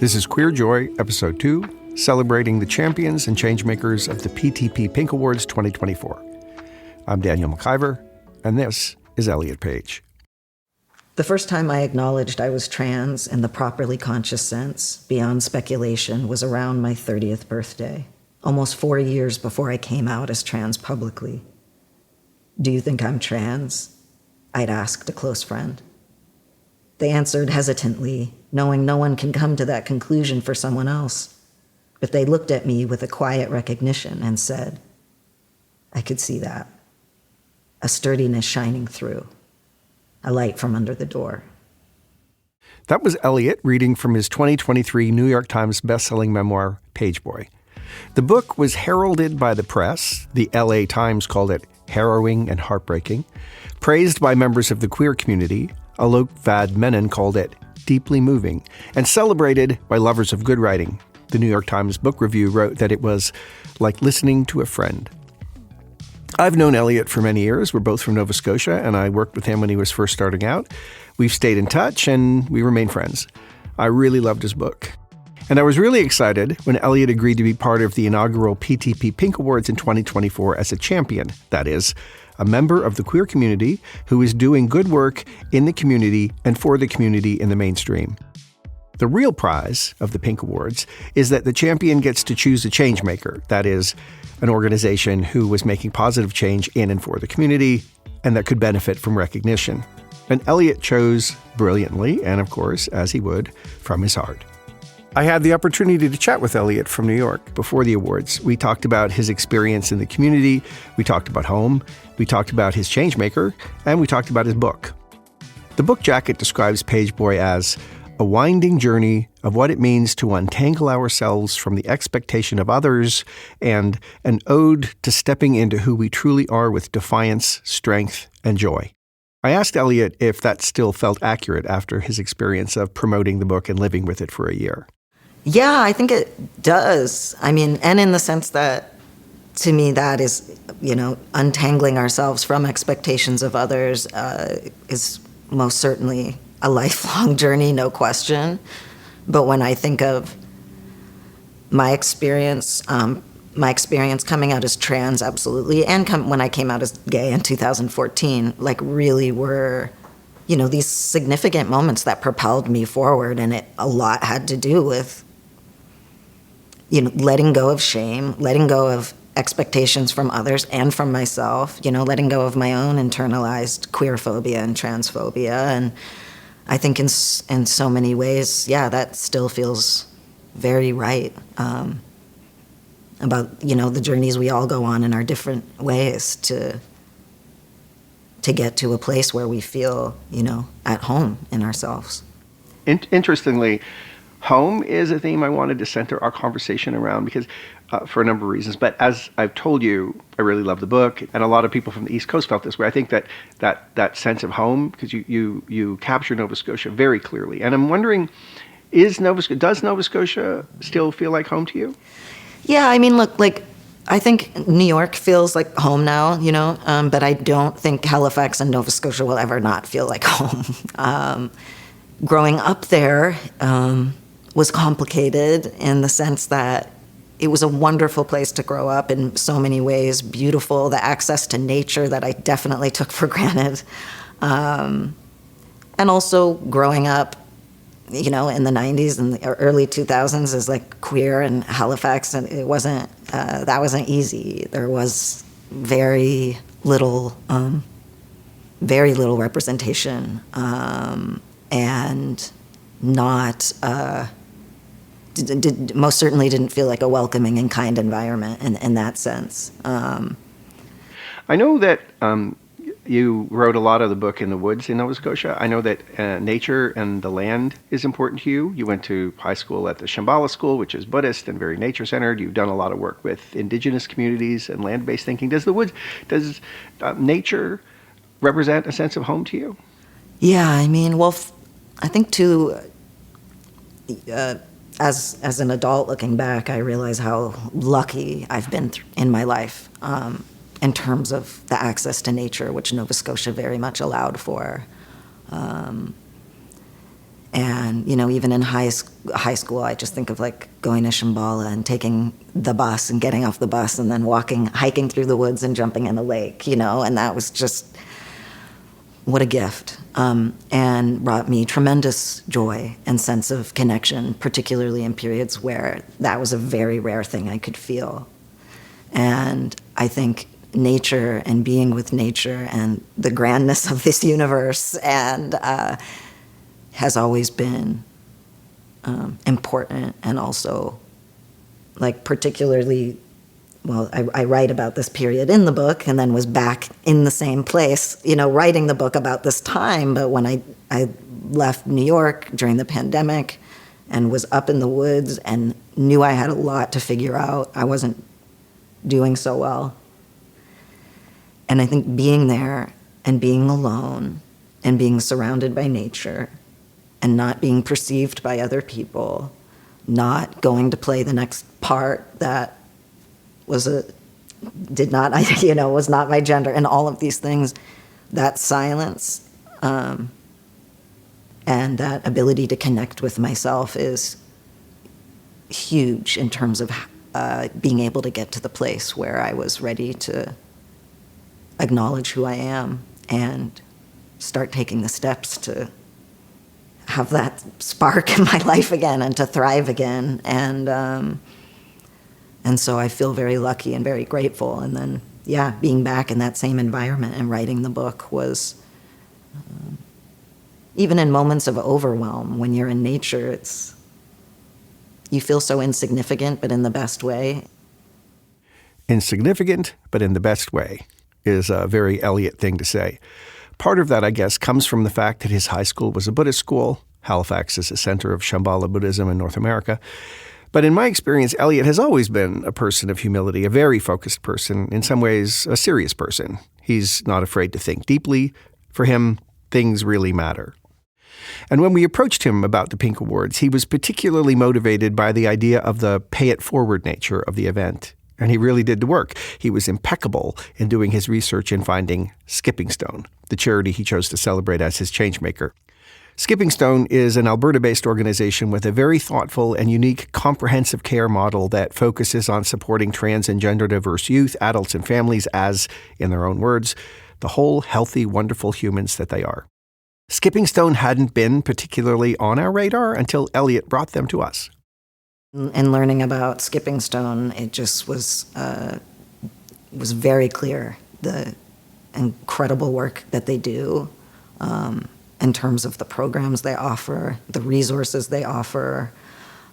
This is Queer Joy, Episode 2, celebrating the champions and changemakers of the PTP Pink Awards 2024. I'm Daniel McIver, and this is Elliot Page. The first time I acknowledged I was trans in the properly conscious sense, beyond speculation, was around my 30th birthday, almost 4 years before I came out as trans publicly. "Do you think I'm trans?" I'd asked a close friend. They answered hesitantly, knowing no one can come to that conclusion for someone else. But they looked at me with a quiet recognition and said, I could see that. A sturdiness shining through. A light from under the door. That was Elliot reading from his 2023 New York Times bestselling memoir, Pageboy. The book was heralded by the press. The LA Times called it harrowing and heartbreaking. Praised by members of the queer community. Alok Vad Menon called it deeply moving, and celebrated by lovers of good writing. The New York Times Book Review wrote that it was like listening to a friend. I've known Elliot for many years. We're both from Nova Scotia, and I worked with him when he was first starting out. We've stayed in touch, and we remain friends. I really loved his book. And I was really excited when Elliot agreed to be part of the inaugural PTP Pink Awards in 2024 as a champion, that is, a member of the queer community who is doing good work in the community and for the community in the mainstream. The real prize of the Pink Awards is that the champion gets to choose a changemaker, that is, an organization who was making positive change in and for the community and that could benefit from recognition. And Elliot chose brilliantly, and of course, as he would, from his heart. I had the opportunity to chat with Elliot from New York before the awards. We talked about his experience in the community, we talked about home, we talked about his changemaker, and we talked about his book. The book jacket describes Pageboy as a winding journey of what it means to untangle ourselves from the expectation of others and an ode to stepping into who we truly are with defiance, strength, and joy. I asked Elliot if that still felt accurate after his experience of promoting the book and living with it for a year. Yeah, I think it does. I mean, and in the sense that, to me, that is, untangling ourselves from expectations of others is most certainly a lifelong journey, no question. But when I think of my experience coming out as trans, absolutely, and when I came out as gay in 2014, really were, these significant moments that propelled me forward, and a lot had to do with, letting go of shame, letting go of expectations from others and from myself, letting go of my own internalized queer phobia and transphobia. And I think in so many ways, that still feels very right about, the journeys we all go on in our different ways to get to a place where we feel, at home in ourselves. Interestingly, home is a theme I wanted to center our conversation around because for a number of reasons. But as I've told you, I really love the book, and a lot of people from the East Coast felt this way. I think that sense of home, because you capture Nova Scotia very clearly. And I'm wondering, does Nova Scotia still feel like home to you? Yeah, I mean, look, I think New York feels like home now, but I don't think Halifax and Nova Scotia will ever not feel like home. Growing up there was complicated in the sense that it was a wonderful place to grow up in so many ways, beautiful, the access to nature that I definitely took for granted. And also growing up, in the 90s and the early 2000s as queer in Halifax, and it wasn't, that wasn't easy. There was very little representation, and not, most certainly didn't feel like a welcoming and kind environment in that sense. I know that you wrote a lot of the book in the woods in Nova Scotia. I know that nature and the land is important to you. You went to high school at the Shambhala School, which is Buddhist and very nature-centered. You've done a lot of work with Indigenous communities and land-based thinking. Does nature represent a sense of home to you? Yeah, I mean, I think too, as an adult looking back, I realize how lucky I've been in my life in terms of the access to nature, which Nova Scotia very much allowed for. And, even in high school, I just think of like going to Shambhala and taking the bus and getting off the bus and then hiking through the woods and jumping in the lake, and that was just, what a gift. And brought me tremendous joy and sense of connection, particularly in periods where that was a very rare thing I could feel. And I think nature and being with nature and the grandness of this universe and has always been important, and also like particularly, well, I write about this period in the book and then was back in the same place, writing the book about this time. But when I left New York during the pandemic and was up in the woods and knew I had a lot to figure out, I wasn't doing so well. And I think being there and being alone and being surrounded by nature and not being perceived by other people, not going to play the next part that was not my gender, and all of these things, that silence and that ability to connect with myself is huge in terms of being able to get to the place where I was ready to acknowledge who I am and start taking the steps to have that spark in my life again and to thrive again. And so I feel very lucky and very grateful. And then, being back in that same environment and writing the book was, even in moments of overwhelm, when you're in nature, you feel so insignificant, but in the best way. Insignificant, but in the best way is a very Elliot thing to say. Part of that, I guess, comes from the fact that his high school was a Buddhist school. Halifax is a center of Shambhala Buddhism in North America. But in my experience, Elliot has always been a person of humility, a very focused person, in some ways a serious person. He's not afraid to think deeply. For him, things really matter. And when we approached him about the Pink Awards, he was particularly motivated by the idea of the pay-it-forward nature of the event. And he really did the work. He was impeccable in doing his research and finding Skipping Stone, the charity he chose to celebrate as his changemaker. Skipping Stone is an Alberta-based organization with a very thoughtful and unique comprehensive care model that focuses on supporting trans and gender-diverse youth, adults, and families as, in their own words, the whole, healthy, wonderful humans that they are. Skipping Stone hadn't been particularly on our radar until Elliot brought them to us. And learning about Skipping Stone, it just was very clear the incredible work that they do in terms of the programs they offer, the resources they offer,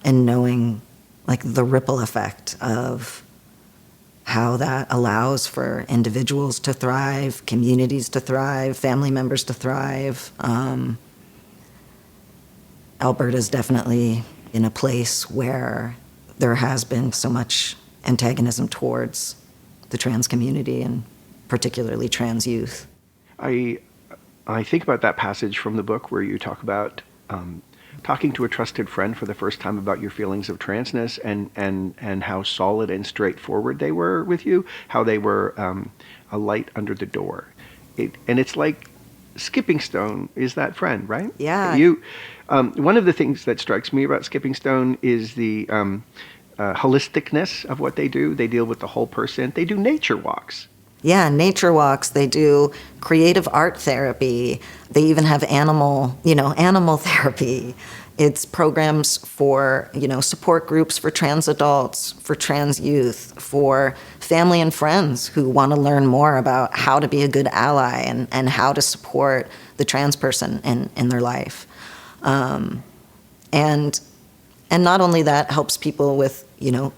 and knowing like the ripple effect of how that allows for individuals to thrive, communities to thrive, family members to thrive. Alberta's definitely in a place where there has been so much antagonism towards the trans community and particularly trans youth. I think about that passage from the book where you talk about talking to a trusted friend for the first time about your feelings of transness and how solid and straightforward they were with you, how they were a light under the door. And it's like Skipping Stone is that friend, right? Yeah. One of the things that strikes me about Skipping Stone is the holisticness of what they do. They deal with the whole person. They do nature walks. Yeah, nature walks. They do creative art therapy. They even have animal therapy. It's programs for, support groups for trans adults, for trans youth, for family and friends who want to learn more about how to be a good ally and how to support the trans person in their life. And not only that, helps people with,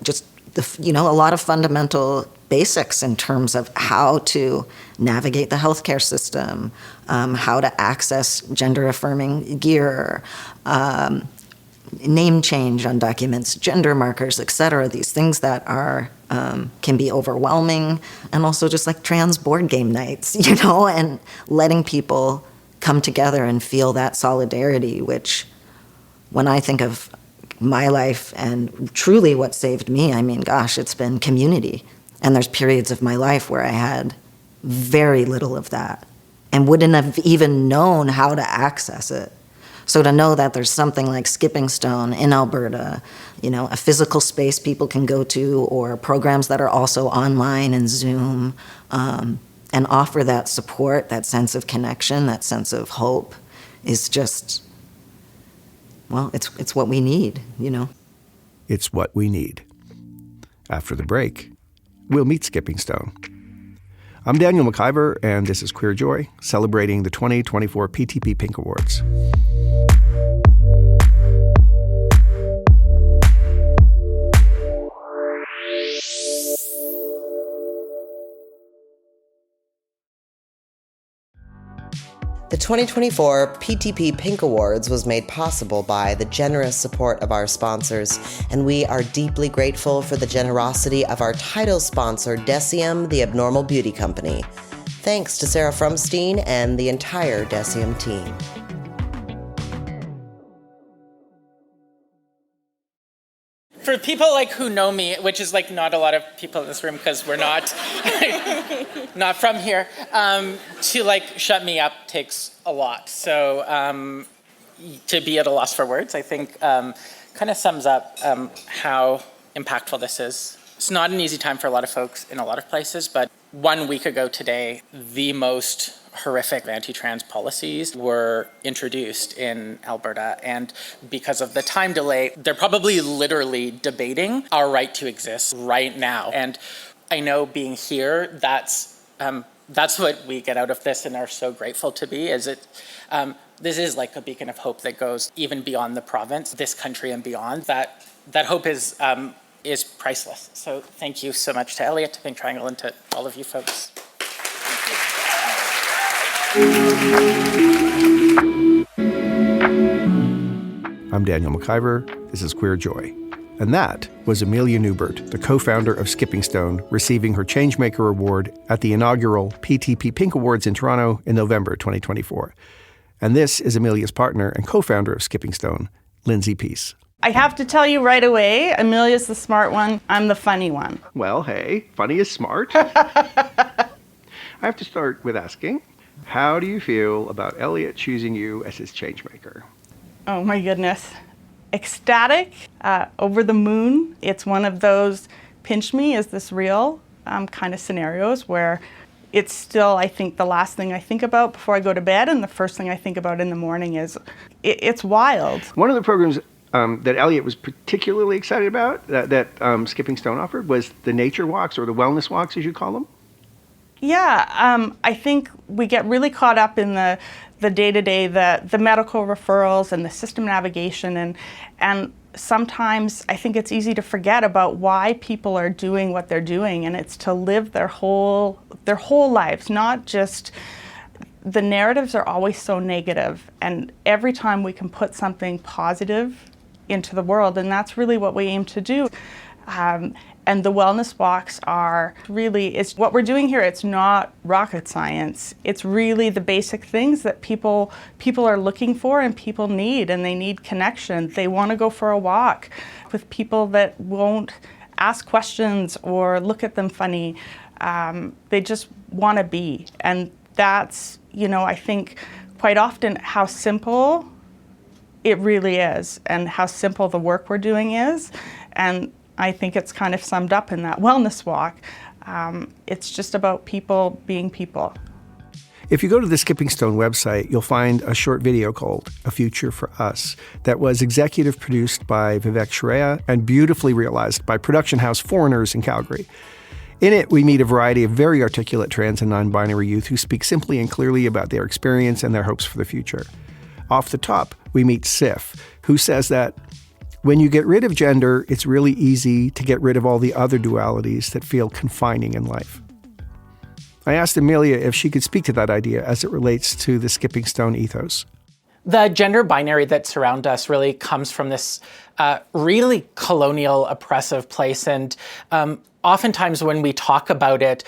just a lot of fundamental basics in terms of how to navigate the healthcare system, how to access gender-affirming gear, name change on documents, gender markers, etc. These things that are can be overwhelming, and also just like trans board game nights, and letting people come together and feel that solidarity, which when I think of my life and truly what saved me, it's been community. And there's periods of my life where I had very little of that and wouldn't have even known how to access it. So to know that there's something like Skipping Stone in Alberta, a physical space people can go to, or programs that are also online and Zoom, and offer that support, that sense of connection, that sense of hope, is just, well, it's what we need, It's what we need. After the break, we'll meet Skipping Stone. I'm Daniel McIver, and this is Queer Joy, celebrating the 2024 PTP Pink Awards. The 2024 PTP Pink Awards was made possible by the generous support of our sponsors, and we are deeply grateful for the generosity of our title sponsor, Decium, the Abnormal Beauty Company. Thanks to Sarah Frumstein and the entire Decium team. For people who know me, which is not a lot of people in this room because we're not not from here, to shut me up takes a lot. So to be at a loss for words, I think kind of sums up how impactful this is. It's not an easy time for a lot of folks in a lot of places, but 1 week ago today, the most horrific anti-trans policies were introduced in Alberta. And because of the time delay, they're probably literally debating our right to exist right now. And I know being here, that's what we get out of this and are so grateful to be, this is like a beacon of hope that goes even beyond the province, this country and beyond. That hope is priceless. So thank you so much to Elliot, to Pink Triangle, and to all of you folks. I'm Daniel McIver. This is Queer Joy. And that was Amelia Newburt, the co-founder of Skipping Stone, receiving her Changemaker Award at the inaugural PTP Pink Awards in Toronto in November 2024. And this is Amelia's partner and co-founder of Skipping Stone, Lindsay Peace. I have to tell you right away, Amelia's the smart one, I'm the funny one. Well, hey, funny is smart. I have to start with asking, how do you feel about Elliot choosing you as his changemaker? Oh my goodness. Ecstatic, over the moon. It's one of those pinch me, is this real kind of scenarios where it's still, I think, the last thing I think about before I go to bed, and the first thing I think about in the morning is, it's wild. One of the programs that Elliot was particularly excited about, that Skipping Stone offered, was the nature walks, or the wellness walks, as you call them. Yeah, I think we get really caught up in the day-to-day, the medical referrals and the system navigation, and sometimes I think it's easy to forget about why people are doing what they're doing, and it's to live their whole lives, not just. The narratives are always so negative, and every time we can put something positive into the world, and that's really what we aim to do. And the wellness walks are really, it's what we're doing here. It's not rocket science. It's really the basic things that people are looking for and people need, and they need connection. They want to go for a walk with people that won't ask questions or look at them funny. They just want to be. And that's, I think quite often how simple it really is, and how simple the work we're doing is. And I think it's kind of summed up in that wellness walk. It's just about people being people. If you go to the Skipping Stone website, you'll find a short video called A Future for Us that was executive produced by Vivek Shreya and beautifully realized by production house Foreigners in Calgary. In it, we meet a variety of very articulate trans and non-binary youth who speak simply and clearly about their experience and their hopes for the future. Off the top, we meet Sif, who says that when you get rid of gender, it's really easy to get rid of all the other dualities that feel confining in life. I asked Amelia if she could speak to that idea as it relates to the Skipping Stone ethos. The gender binary that surrounds us really comes from this really colonial, oppressive place. And oftentimes when we talk about it,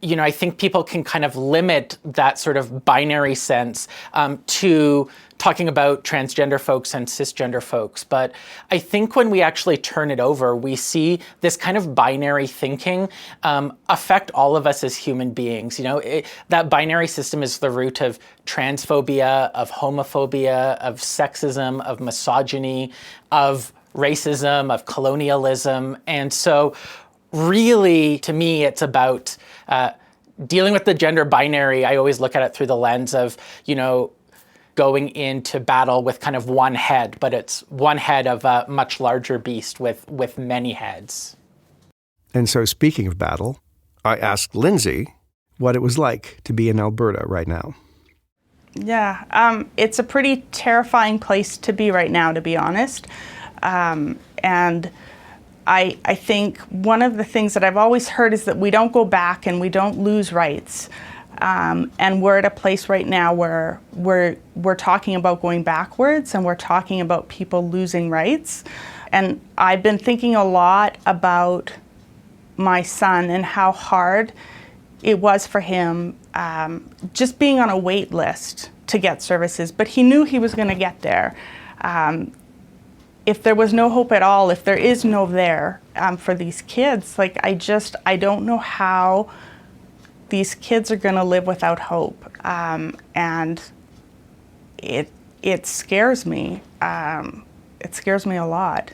I think people can kind of limit that sort of binary sense to talking about transgender folks and cisgender folks. But I think when we actually turn it over, we see this kind of binary thinking affect all of us as human beings. That binary system is the root of transphobia, of homophobia, of sexism, of misogyny, of racism, of colonialism. And so really, to me, it's about dealing with the gender binary. I always look at it through the lens of, going into battle with kind of one head, but it's one head of a much larger beast with many heads. And so speaking of battle, I asked Lindsay what it was like to be in Alberta right now. Yeah, it's a pretty terrifying place to be right now, to be honest. And I think one of the things that I've always heard is that we don't go back and we don't lose rights. And we're at a place right now where we're talking about going backwards, and we're talking about people losing rights. And I've been thinking a lot about my son and how hard it was for him just being on a wait list to get services, but he knew he was going to get there. If there was no hope at all, if there is no there for these kids, I don't know how these kids are going to live without hope, and it scares me. It scares me a lot.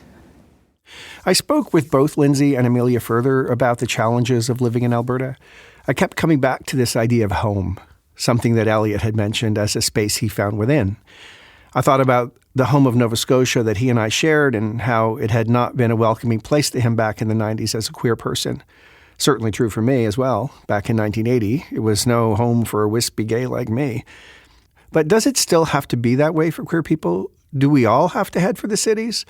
I spoke with both Lindsay and Amelia further about the challenges of living in Alberta. I kept coming back to this idea of home, something that Elliot had mentioned as a space he found within. I thought about the home of Nova Scotia that he and I shared and how it had not been a welcoming place to him back in the 90s as a queer person. Certainly true for me as well. Back in 1980, it was no home for a wispy gay like me. But does it still have to be that way for queer people? Do we all have to head for the cities?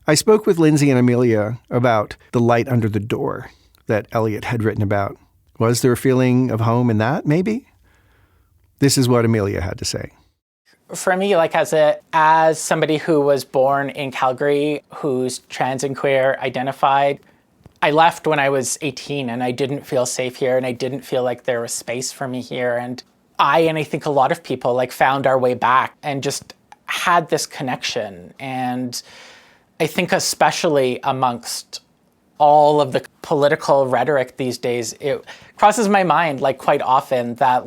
I spoke with Lindsay and Amelia about the light under the door that Elliot had written about. Was there a feeling of home in that, maybe? This is what Amelia had to say. For me, as somebody who was born in Calgary, who's trans and queer identified, I left when I was 18 and I didn't feel safe here, and I didn't feel like there was space for me here. And I think a lot of people found our way back and just had this connection. And I think especially amongst all of the political rhetoric these days, it crosses my mind quite often that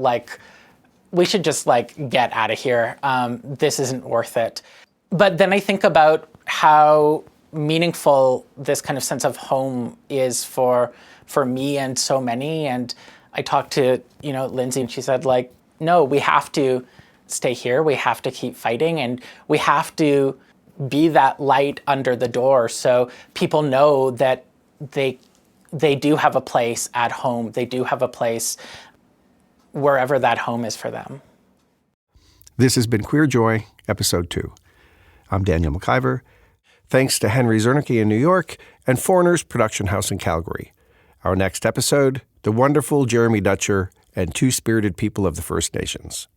we should just get out of here. This isn't worth it. But then I think about how meaningful this kind of sense of home is for me and so many. And I talked to, Lindsay, and she said, no, we have to stay here. We have to keep fighting, and we have to be that light under the door so people know that they do have a place at home. They do have a place wherever that home is for them. This has been Queer Joy, Episode 2. I'm Daniel McIver. Thanks to Henry Zernicke in New York and Foreigners Production House in Calgary. Our next episode, the wonderful Jeremy Dutcher and two spirited people of the First Nations.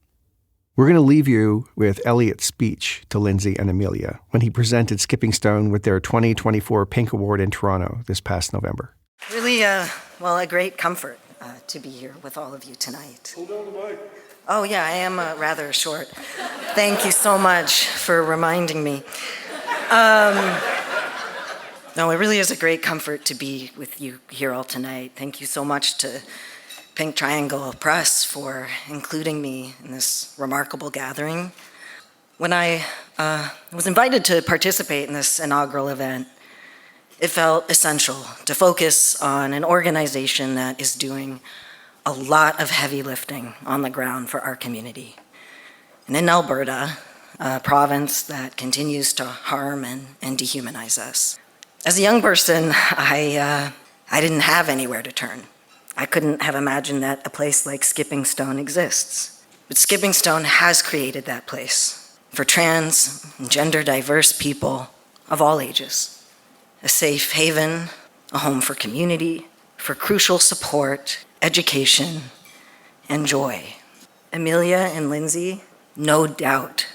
We're going to leave you with Elliot's speech to Lindsay and Amelia when he presented Skipping Stone with their 2024 Pink Award in Toronto this past November. Really, a great comfort to be here with all of you tonight. Hold on the mic. Oh, yeah, I am rather short. Thank you so much for reminding me. No, it really is a great comfort to be with you here all tonight. Thank you so much to Pink Triangle Press for including me in this remarkable gathering. When I was invited to participate in this inaugural event, it felt essential to focus on an organization that is doing a lot of heavy lifting on the ground for our community. And in Alberta, a province that continues to harm and dehumanize us. As a young person, I didn't have anywhere to turn. I couldn't have imagined that a place like Skipping Stone exists. But Skipping Stone has created that place for trans and gender diverse people of all ages. A safe haven, a home for community, for crucial support, education, and joy. Amelia and Lindsay, no doubt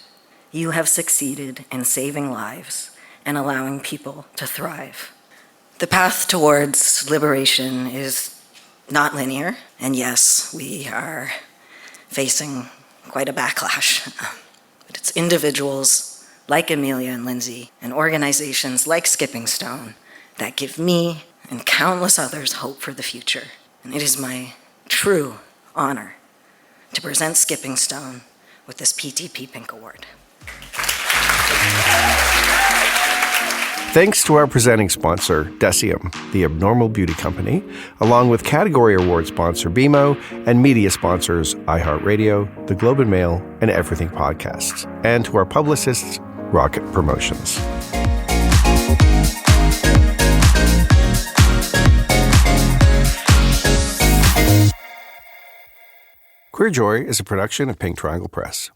you have succeeded in saving lives and allowing people to thrive. The path towards liberation is not linear, and yes, we are facing quite a backlash. But it's individuals like Amelia and Lindsay and organizations like Skipping Stone that give me and countless others hope for the future. And it is my true honor to present Skipping Stone with this PTP Pink Award. Thanks to our presenting sponsor, Decium, the Abnormal Beauty Company, along with category award sponsor BMO and media sponsors iHeartRadio, The Globe and Mail, and Everything Podcasts, and to our publicists, Rocket Promotions. Queer Joy is a production of Pink Triangle Press.